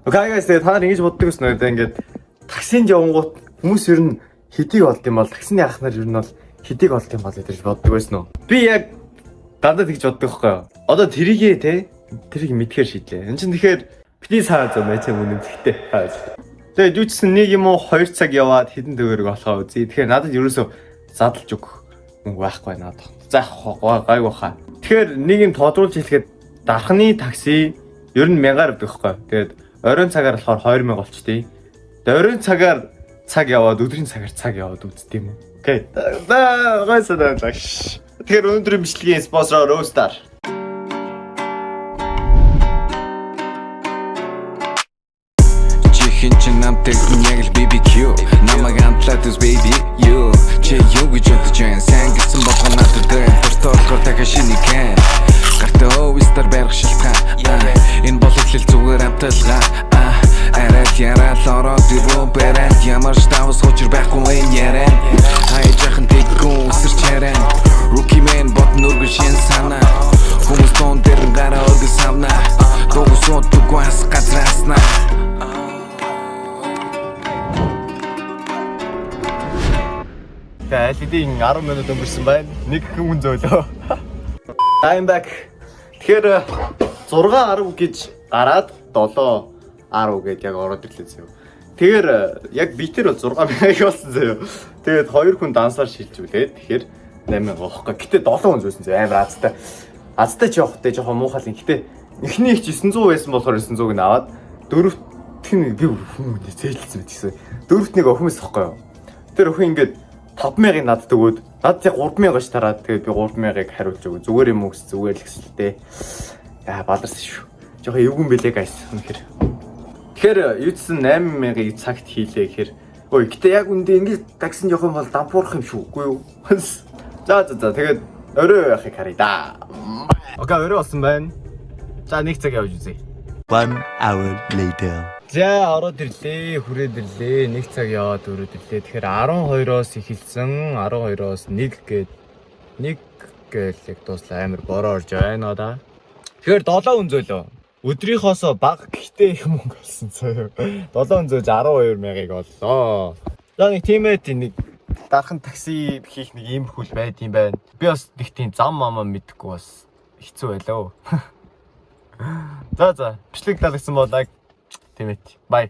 Окей guys, тэгээ та нар ингэж боддог гэсэн үү? Ингээд таксинд явангууд хүмүүс ер нь хэдийг болд юм бол таксины ах нар ер нь бол хэдийг болд юм бол гэж боддог байсан уу? Би яг дандаа тэгж боддог байхгүй юу? Одоо тэрийгээ тэрийг мэдхээр шийдлээ. Энд чинь тэгэхээр битгий саа зөө мэ чам үнэн тэгтээ. Тэгээд юу ч гэсэн нэг юм уу 2 цаг яваад хэдэн төгрөг болохоо үзье. Тэгэхээр надад ерөөсөө задлж өгөх мөнгө байхгүй надад. За гайгүй хаа. Тэгэхээр нэг юм тодруулж хэлэхэд дархны такси ер нь 1000 авдаг байхгүй юу? Тэгээд оройн цагаар болохоор 2000 болчтой. Тэгээд оройн цагаар цаг яваад өдрийн цагаар цаг яваад үзтiim юм. Окей. Гайсаа. Тэгэхээр өнөөдрийн бичлэгийн спонсор Rockstar. Чихэн намтай яг л BBQ намайг амтлаад үз baby you чи юу гэж бодож байна сайн гэсэн болгоо надад дээр тортолгоор дахиад шиний can гартаа Rockstar барих шалтгаан энэ бол ихлэл зүгээр амталгаа арай ярал ороод ирүү бэрэн ямар штавс хочер байхгүй энэ ярэн хайжахан тэггүй үсэрч ярэн rookie man бот нүргэн шин санаа хүмүүс тон дээр гараа өгс савна дуусууд дугаас газраасна Эдийн 10 минут өнгөрсөн байна. Нэг хүн зөөлөө. I'm back. Тэгэхээр 6:10 гэж гараад 7:10 гээд яг ороод ирлээ зөө. Тэгэхээр яг битэр бол 6000 болсон зөө. Тэгээд 2 хүн дансаар шилжүүлээд тэгэхээр 8000 гоохгоо. Гэтэ 7 хүн зөөсөн зөө. Амар азтай. Азтай ч явахтай жоохон муухай. Гэтэ эхний их 900 байсан болохоор 900-г нь аваад дөрөвт нь би хүн зээлсэн мэт гэсэн. Дөрөвт нэг охин байсан байхгүй юу? Тэр охин ингээд 5000-ыг надад өгөөд надад яг 3000 ш тараад тэгээд би 3000-ыг хариулж өгөө. Зүгээр юм уу гэсэн зүгээр л гэсэн л дээ. Яа бадарсан шүү. Жохоо эвгүн бэлээ гайс үнэхээр. Тэгэхээр юудсан 8000-ыг цагт хийлээ гэхээр ой гэтээ яг үндэ ингэж таксинд явах юм бол дампуурах юм шүү. Үгүй юу? За тэгээд орой яхих харъя да. Окей орой болсон байна. За нэг цаг явж үзье. 1 hour later. За ороод ирлээ, хүрээд ирлээ. Нэг цаг яваад өрөөд ирлээ. Тэгэхээр 12-оос эхэлсэн. 12-оос 1 гээд 1 гэлэг дуслаа амар бороо орж байна да. Тэгэхээр 7 хүн зөөлөө. Өдрийнхоосоо бага гэхдээ их мөнгө олсон цаа. 7 хүн зөөж 12000-ыг оллоо. За нэг тиймээ нэг дархан такси хийх нэг ийм хүл байд юм байна. Би бас нэг тийм зам мамаа мэдэхгүй бас хэцүү байлаа. За бичлэг таалагдсан бол лайк Timothy. Bye.